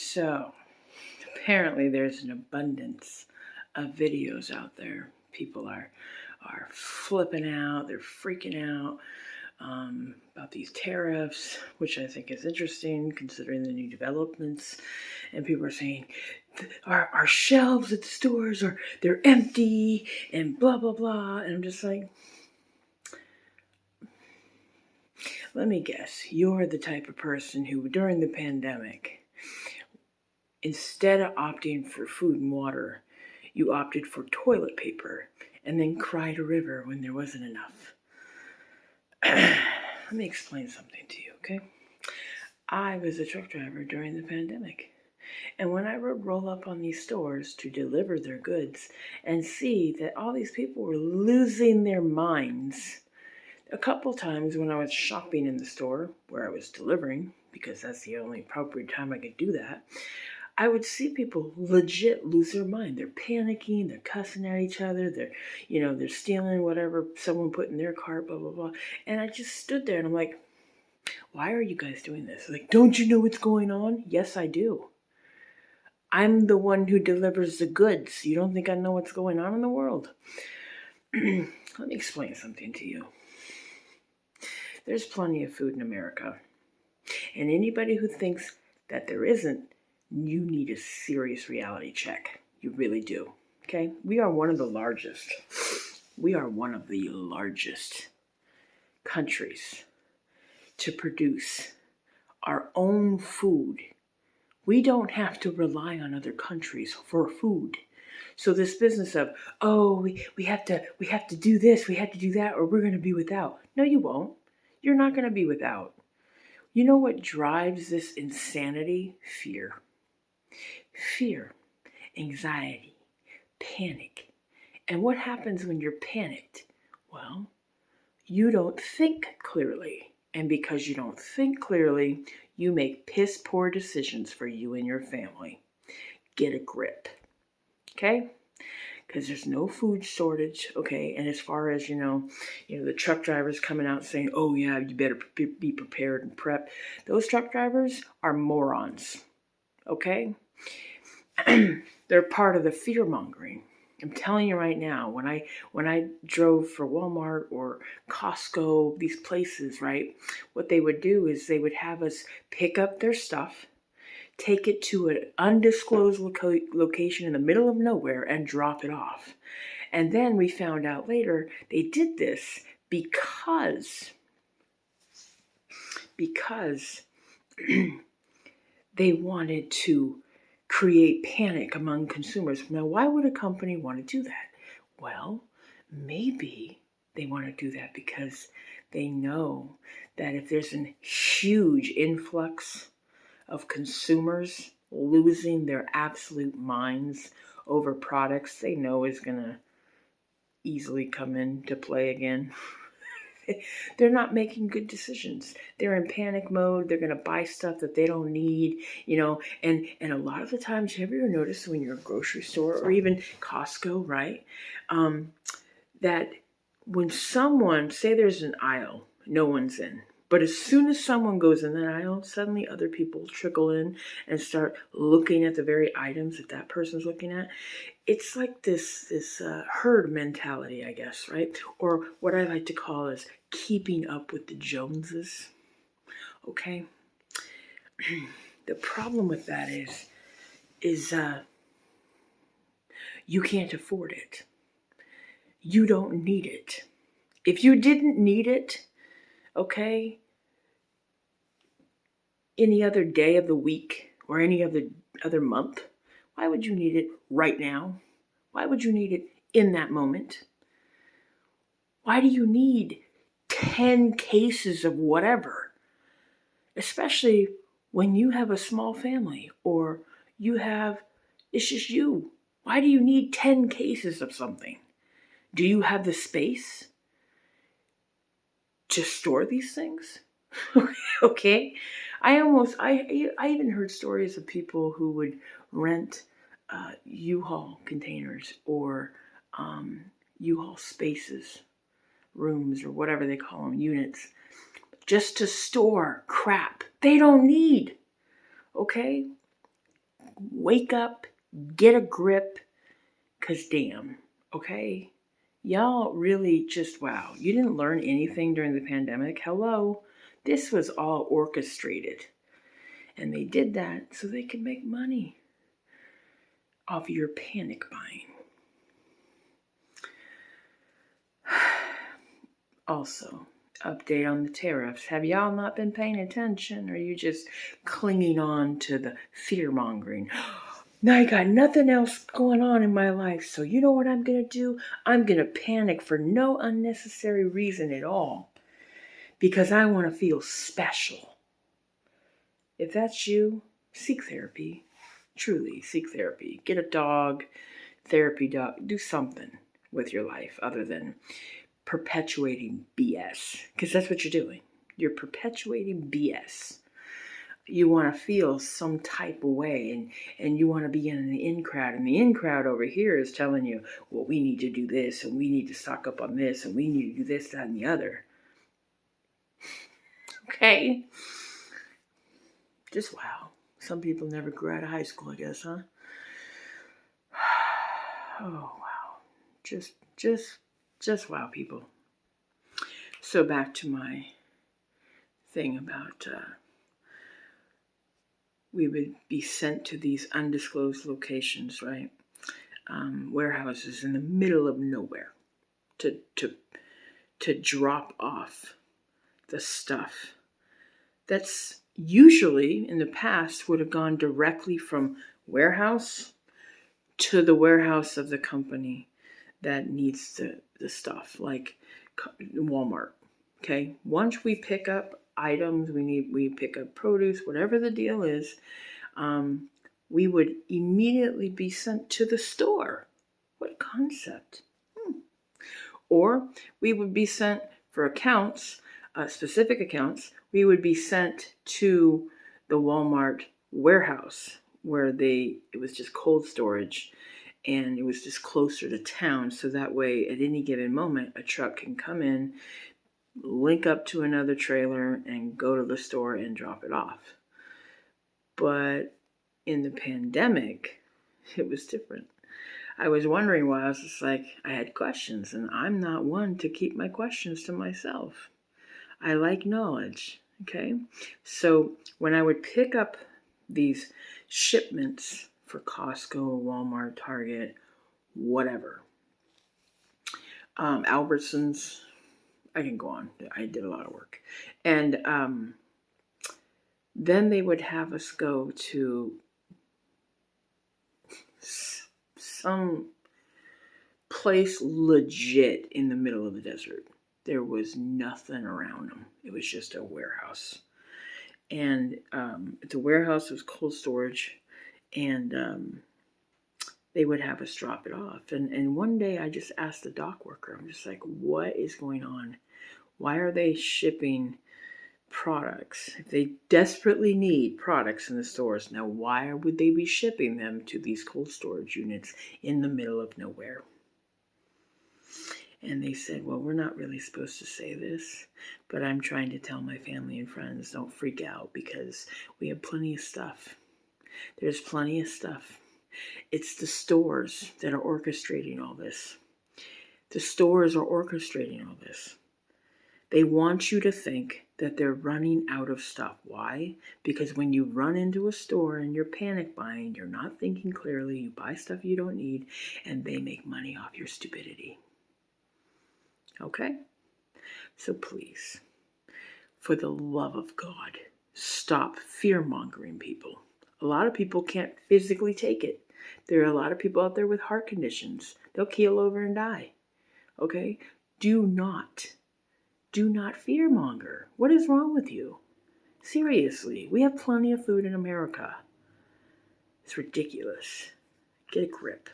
So, apparently there's an abundance of videos out there. People are flipping out, they're freaking out about these tariffs, which I think is interesting considering the new developments. And people are saying our shelves at the stores they're empty and blah blah blah. And I'm just like, let me guess, you're the type of person who during the pandemic, instead of opting for food and water, you opted for toilet paper and then cried a river when there wasn't enough. Let me explain something to you, okay? I was a truck driver during the pandemic. And when I would roll up on these stores to deliver their goods and see that all these people were losing their minds, a couple times when I was shopping in the store where I was delivering, because that's the only appropriate time I could do that, I would see people legit lose their mind. They're panicking, they're cussing at each other, they're stealing whatever someone put in their cart, blah, blah, blah. And I just stood there and I'm like, why are you guys doing this? Like, don't you know what's going on? Yes, I do. I'm the one who delivers the goods. You don't think I know what's going on in the world? Let me explain something to you. There's plenty of food in America. And anybody who thinks that there isn't, you need a serious reality check. You really do. Okay? We are one of the largest countries to produce our own food. We don't have to rely on other countries for food. So this business of, we have to do this, we have to do that, or we're going to be without. No, you won't. You're not going to be without. You know what drives this insanity? Fear. Fear, anxiety, panic. And what happens when you're panicked? Well, you don't think clearly. And because you don't think clearly, you make piss poor decisions for you and your family. Get a grip. Okay? Because there's no food shortage, okay? And as far as, the truck drivers coming out saying, oh yeah, you better be prepared and prep. Those truck drivers are morons, okay? They're part of the fear mongering. I'm telling you right now, when I drove for Walmart or Costco, these places, right, what they would do is they would have us pick up their stuff, take it to an undisclosed location in the middle of nowhere and drop it off. And then we found out later they did this because they wanted to create panic among consumers. Now, why would a company want to do that? Well, maybe they want to do that because they know that if there's a huge influx of consumers losing their absolute minds over products they know is going to easily come into play again. They're not making good decisions. They're in panic mode. They're going to buy stuff that they don't need, and a lot of the times, have you ever noticed when you're in a grocery store or even Costco, right? That when someone, say there's an aisle, no one's in. But as soon as someone goes in that aisle, suddenly other people trickle in and start looking at the very items that person's looking at. It's like this herd mentality, I guess, right? Or what I like to call is keeping up with the Joneses, okay? The problem with that is you can't afford it. You don't need it. If you didn't need it, okay, any other day of the week or any other month, why would you need it right now? Why would you need it in that moment? Why do you need 10 cases of whatever? Especially when you have a small family or it's just you. Why do you need 10 cases of something? Do you have the space to store these things? Okay. I even heard stories of people who would rent U-Haul containers or U-Haul spaces, rooms, or whatever they call them, units, just to store crap they don't need. Okay? wake up, get a grip, because damn, okay? Y'all really just, wow. You didn't learn anything during the pandemic? Hello? This was all orchestrated. And they did that so they could make money off your panic buying. Also, update on the tariffs. Have y'all not been paying attention? Or are you just clinging on to the fear-mongering? Now I got nothing else going on in my life, so you know what I'm going to do? I'm going to panic for no unnecessary reason at all because I want to feel special. If that's you, seek therapy. Truly, seek therapy. Get a dog, therapy dog. Do something with your life other than perpetuating BS, because that's what you're doing. You're perpetuating BS. You want to feel some type of way, and you want to be in the in crowd, and the in crowd over here is telling you, well, we need to do this, and we need to stock up on this, and we need to do this, that, and the other. Okay? Just wow. Some people never grew out of high school, I guess, huh? Oh, wow. Just wow, people. So back to my thing about we would be sent to these undisclosed locations, right? Warehouses in the middle of nowhere to drop off the stuff that's usually in the past would have gone directly from warehouse to the warehouse of the company that needs the stuff, like Walmart. Okay, once we pick up items, we pick up produce, whatever the deal is, we would immediately be sent to the store. What a concept. Or we would be sent for accounts, specific accounts, we would be sent to the Walmart warehouse where it was just cold storage and it was just closer to town. So that way at any given moment, a truck can come in, link up to another trailer and go to the store and drop it off. But in the pandemic, it was different. I was wondering why. I was just like, I had questions, and I'm not one to keep my questions to myself. I like knowledge, okay? So when I would pick up these shipments for Costco, Walmart, Target, whatever, Albertsons, I can go on. I did a lot of work. And then they would have us go to some place legit in the middle of the desert. There was nothing around them. It was just a warehouse. And the warehouse was cold storage, and they would have us drop it off. And one day I just asked the dock worker, I'm just like, what is going on? Why are they shipping products? If they desperately need products in the stores, now why would they be shipping them to these cold storage units in the middle of nowhere? And they said, well, we're not really supposed to say this, but I'm trying to tell my family and friends, don't freak out because we have plenty of stuff. There's plenty of stuff. It's the stores that are orchestrating all this. The stores are orchestrating all this. They want you to think that they're running out of stuff. Why? Because when you run into a store and you're panic buying, you're not thinking clearly, you buy stuff you don't need, and they make money off your stupidity. Okay? So please, for the love of God, stop fear-mongering people. A lot of people can't physically take it. There are a lot of people out there with heart conditions. They'll keel over and die. Okay? Do not fear-monger. What is wrong with you? Seriously, we have plenty of food in America. It's ridiculous. Get a grip.